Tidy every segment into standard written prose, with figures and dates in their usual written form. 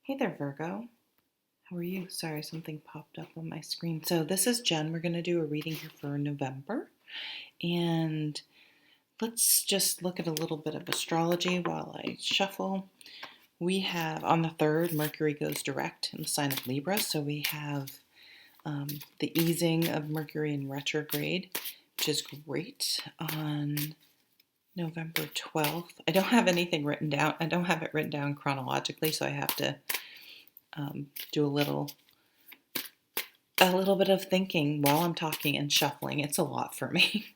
Hey there, Virgo. How are you? Sorry, something popped up on my screen. So this is Jen. We're going to do a reading here for November. And let's just look at a little bit of astrology while I shuffle. We have on the 3rd, Mercury goes direct in the sign of Libra. So we have the easing of Mercury in retrograde, which is great, on November 12th. I don't have anything written down. I don't have it written down chronologically, so I have to do a little bit of thinking while I'm talking and shuffling. It's a lot for me.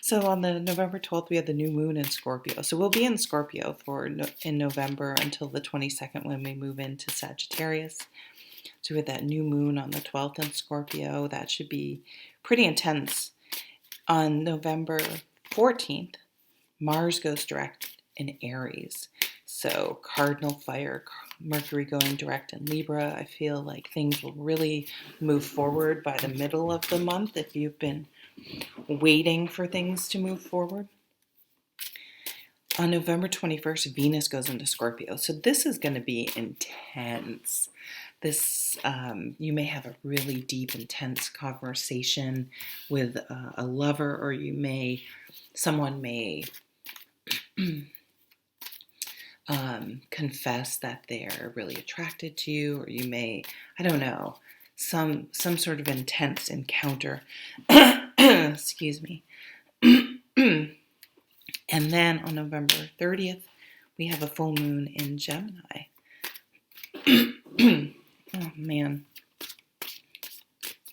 So on the November 12th, we have the new moon in Scorpio. So we'll be in Scorpio in November until the 22nd when we move into Sagittarius. So with that new moon on the 12th in Scorpio, that should be pretty intense. On November 14th, Mars goes direct in Aries. So cardinal fire, Mercury going direct in Libra. I feel like things will really move forward by the middle of the month if you've been waiting for things to move forward. On November 21st, Venus goes into Scorpio. So this is going to be intense. This, you may have a really deep, intense conversation with a lover, or someone may confess that they're really attracted to you, or you may, I don't know, some sort of intense encounter. Excuse me. And then on November 30th, we have a full moon in Gemini. Oh man.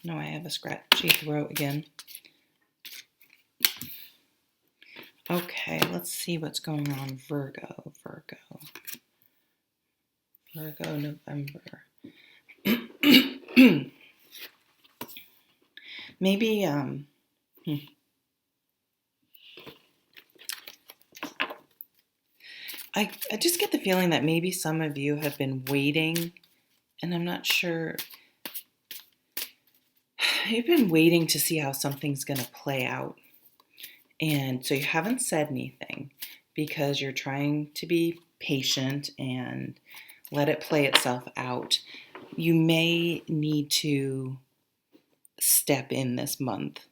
No, I have a scratchy throat again. Okay, let's see what's going on. Virgo, November. Maybe, I just get the feeling that maybe some of you have been waiting, and I'm not sure. You've been waiting to see how something's going to play out. And so you haven't said anything because you're trying to be patient and let it play itself out. You may need to step in this month.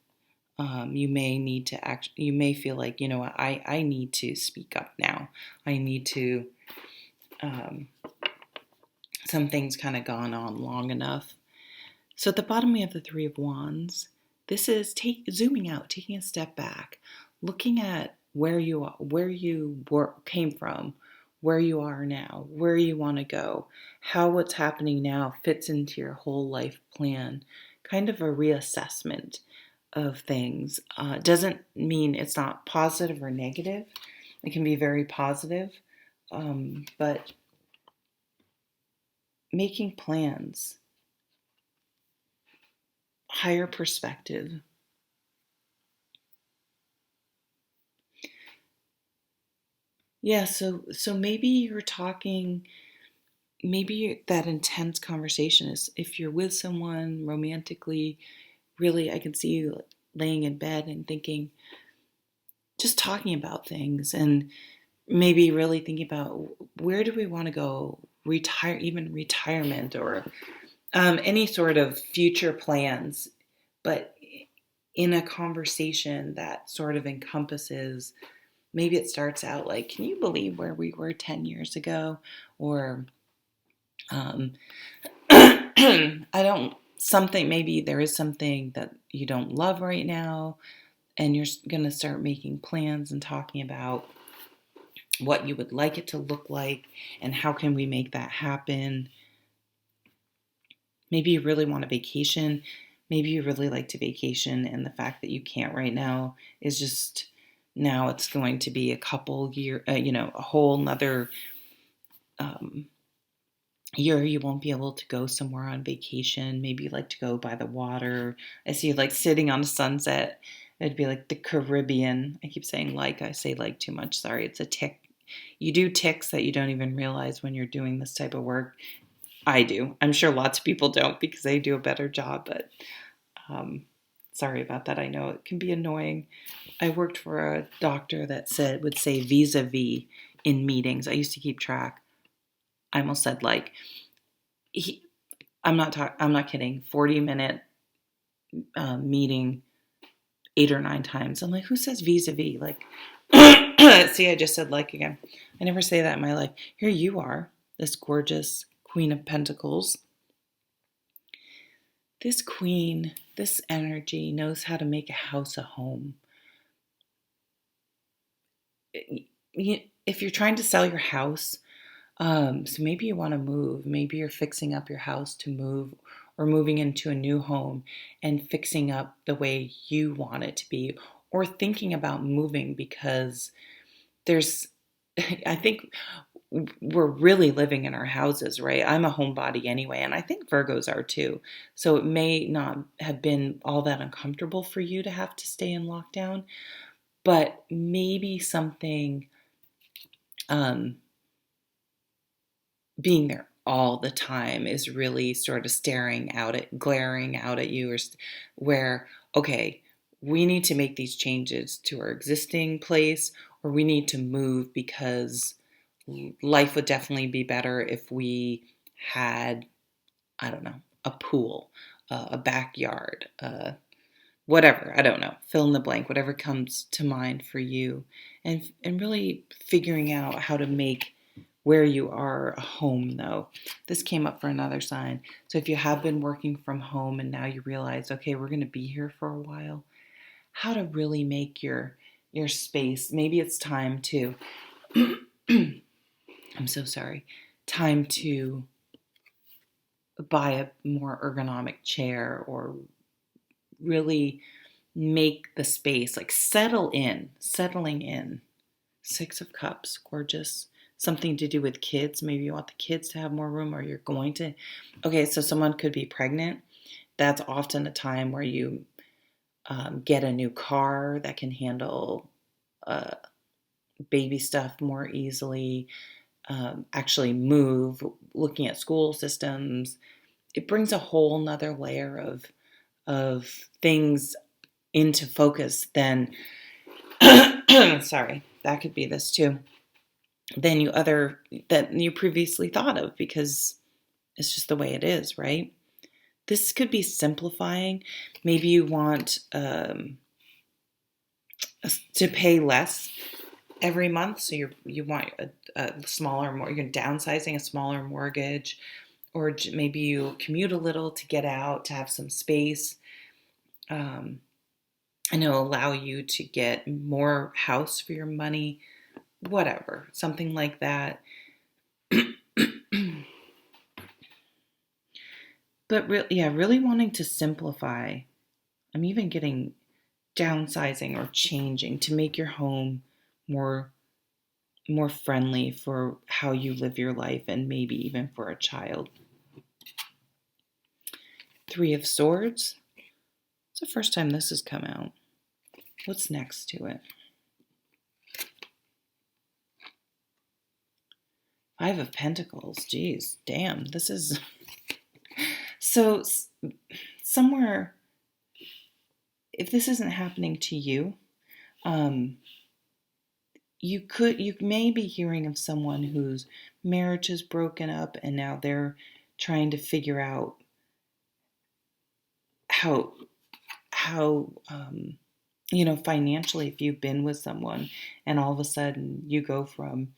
You may need to you may feel like, you know what, I need to speak up now. I need to, something's kind of gone on long enough. So at the bottom we have the 3 of Wands. This is zooming out, taking a step back, looking at where you came from, where you are now, where you want to go, how what's happening now fits into your whole life plan, kind of a reassessment of things. Doesn't mean it's not positive or negative. It can be very positive, but making plans, higher perspective. Yeah, so maybe you're talking, maybe that intense conversation is if you're with someone romantically, really I can see you laying in bed and thinking, just talking about things, and maybe really thinking about where do we want to go, retirement, or any sort of future plans, but in a conversation that sort of encompasses. Maybe it starts out like, can you believe where we were 10 years ago? Or maybe there is something that you don't love right now, and you're going to start making plans and talking about what you would like it to look like and how can we make that happen. Maybe you really want a vacation. Maybe you really like to vacation, and the fact that you can't right now is just, now it's going to be a couple year, a whole nother year you won't be able to go somewhere on vacation. Maybe you like to go by the water. I see you like sitting on a sunset. It'd be like the Caribbean. I keep saying like, I say like too much. Sorry, it's a tick. You do ticks that you don't even realize when you're doing this type of work. I do. I'm sure lots of people don't because they do a better job, but sorry about that. I know it can be annoying. I worked for a doctor that would say vis-a-vis in meetings. I used to keep track. I almost said like, I'm not kidding. 40-minute meeting 8 or 9 times. I'm like, who says vis-a-vis? Like, see, I just said like again. I never say that in my life. Here you are, this gorgeous Queen of Pentacles. This queen, this energy knows how to make a house a home. If you're trying to sell your house, so maybe you want to move, maybe you're fixing up your house to move or moving into a new home and fixing up the way you want it to be, or thinking about moving because there's, I think we're really living in our houses, right? I'm a homebody anyway, and I think Virgos are too. So it may not have been all that uncomfortable for you to have to stay in lockdown, but maybe something being there all the time is really sort of glaring out at you, or where, okay, we need to make these changes to our existing place, or we need to move because life would definitely be better if we had, I don't know, a pool, a backyard, whatever, I don't know, fill in the blank, whatever comes to mind for you, and really figuring out how to make where you are a home, though. This came up for another sign. So if you have been working from home and now you realize, okay, we're going to be here for a while, how to really make your space. Maybe it's time to, I'm so sorry, time to buy a more ergonomic chair, or really make the space like settling in. 6 of Cups, gorgeous. Something to do with kids. Maybe you want the kids to have more room, or you're going to. Okay, so someone could be pregnant. That's often a time where you get a new car that can handle baby stuff more easily. Actually move, looking at school systems. It brings a whole nother layer of things into focus than sorry, that could be this too, than you previously thought of, because it's just the way it is, right? This could be simplifying. Maybe you want to pay less every month, so you want a smaller, more, you're downsizing, a smaller mortgage, or maybe you commute a little to get out, to have some space, and it'll allow you to get more house for your money, whatever, something like that. But really wanting to simplify. I'm even getting downsizing or changing to make your home more friendly for how you live your life, and maybe even for a child. 3 of Swords. It's the first time this has come out. What's next to it? 5 of Pentacles. Geez, damn. This is so somewhere. If this isn't happening to you, you may be hearing of someone whose marriage is broken up, and now they're trying to figure out how financially, if you've been with someone and all of a sudden you go from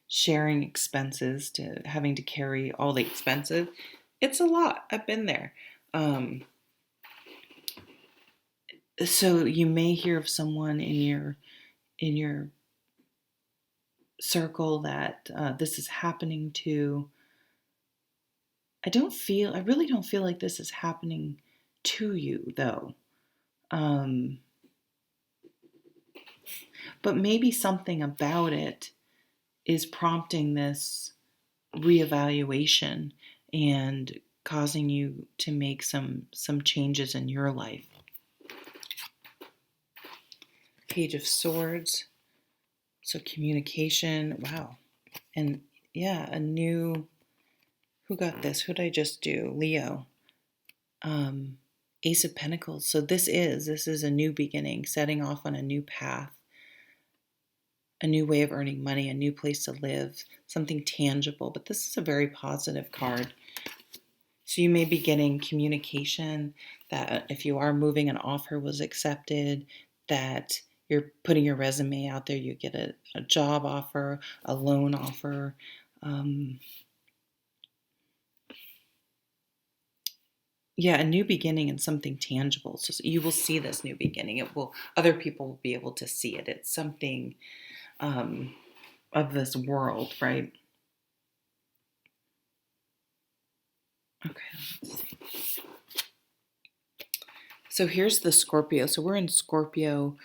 sharing expenses to having to carry all the expenses. It's a lot. I've been there. So you may hear of someone in your circle that this is happening to. I really don't feel like this is happening to you, though. But maybe something about it is prompting this reevaluation and causing you to make some changes in your life. Page of Swords. So communication. Wow. And yeah, a new, who got this? Who did I just do? Leo. Ace of Pentacles. So this is a new beginning, setting off on a new path. a new way of earning money, a new place to live, something tangible. But this is a very positive card. So you may be getting communication that if you are moving, an offer was accepted, that you're putting your resume out there, you get a job offer, a loan offer. Yeah, a new beginning and something tangible. So you will see this new beginning. Other people will be able to see it. It's something of this world, right? Okay, let's see. So here's the Scorpio. So we're in Scorpio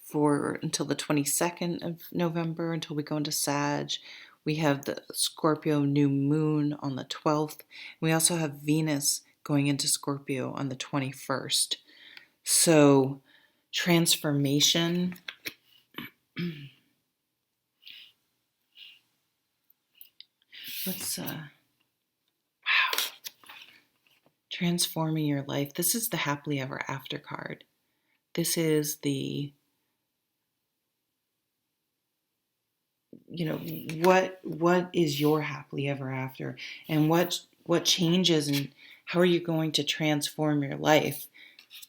for until the 22nd of November, until we go into Sag. We have the Scorpio new moon on the 12th. We also have Venus going into Scorpio on the 21st. So transformation. Wow. Transforming your life. This is the happily ever after card. This is the, what is your happily ever after, and what changes, and how are you going to transform your life?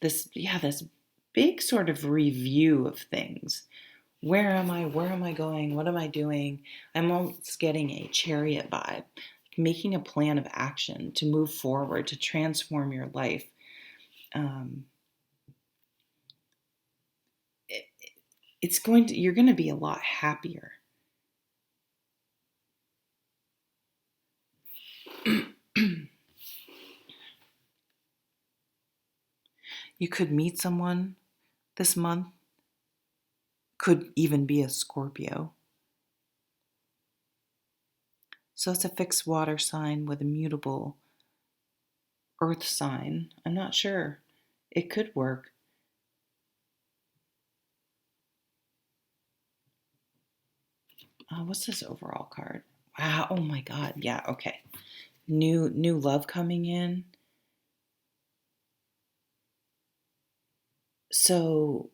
This big sort of review of things. Where am I? Where am I going? What am I doing? I'm almost getting a Chariot vibe, making a plan of action to move forward, to transform your life. You're going to be a lot happier. You could meet someone this month, could even be a Scorpio. So it's a fixed water sign with a mutable earth sign. I'm not sure. It could work. What's this overall card? Wow, oh my God. Yeah, okay. New love coming in. So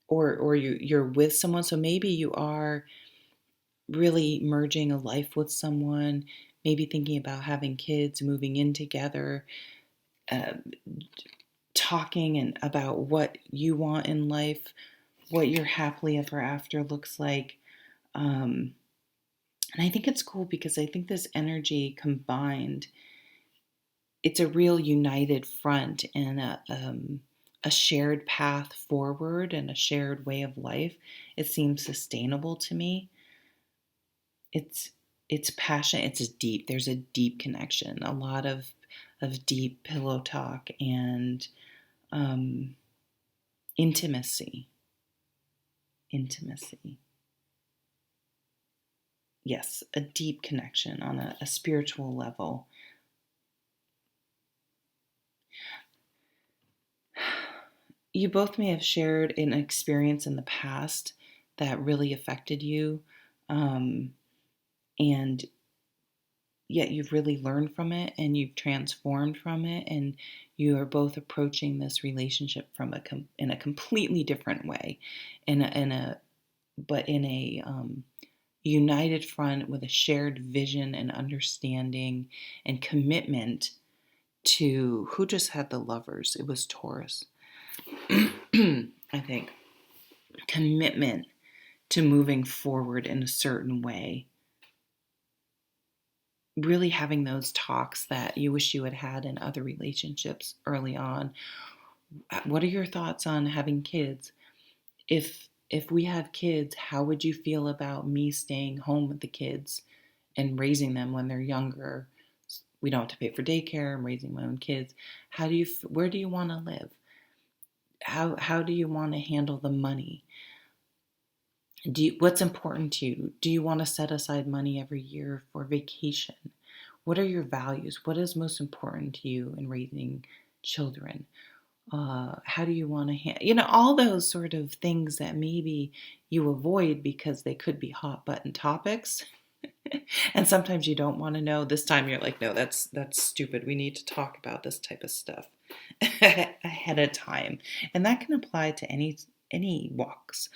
or you're with someone, so maybe you are really merging a life with someone, maybe thinking about having kids, moving in together, uh, talking and about what you want in life, what your happily ever after looks like. And I think it's cool because I think this energy combined, it's a real united front and a shared path forward and a shared way of life. It seems sustainable to me. It's passionate. It's deep. There's a deep connection. A lot of deep pillow talk and intimacy. Intimacy. Yes, a deep connection on a spiritual level. You both may have shared an experience in the past that really affected you, and yet you've really learned from it and you've transformed from it, and you are both approaching this relationship from in a completely different way, but in a united front with a shared vision and understanding and commitment to who just had the lovers. It was Taurus. I think commitment to moving forward in a certain way. Really having those talks that you wish you had had in other relationships early on. What are your thoughts on having kids? If we have kids, how would you feel about me staying home with the kids and raising them when they're younger? We don't have to pay for daycare. I'm raising my own kids. Where do you want to live? How do you want to handle the money? What's important to you? Do you want to set aside money every year for vacation? What are your values? What is most important to you in raising children? How do you want to all those sort of things that maybe you avoid because they could be hot button topics. And sometimes you don't want to know. This time you're like, no, that's stupid. We need to talk about this type of stuff ahead of time. And that can apply to any walks.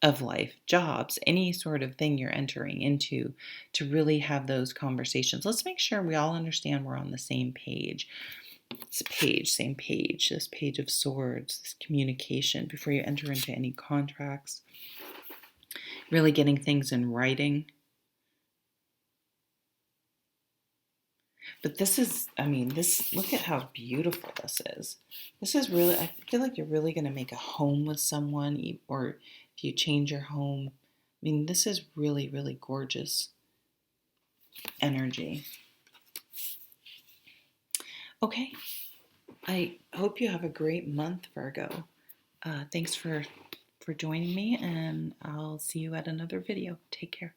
of life, jobs, any sort of thing you're entering into, to really have those conversations. Let's make sure we all understand we're on the same page. This page, same page, this Page of Swords, this communication before you enter into any contracts, really getting things in writing. But this is, I mean, this, look at how beautiful this is. This is really, I feel like you're really going to make a home with someone, or if you change your home. I mean, this is really, really gorgeous energy. Okay. I hope you have a great month, Virgo. Thanks for joining me, and I'll see you at another video. Take care.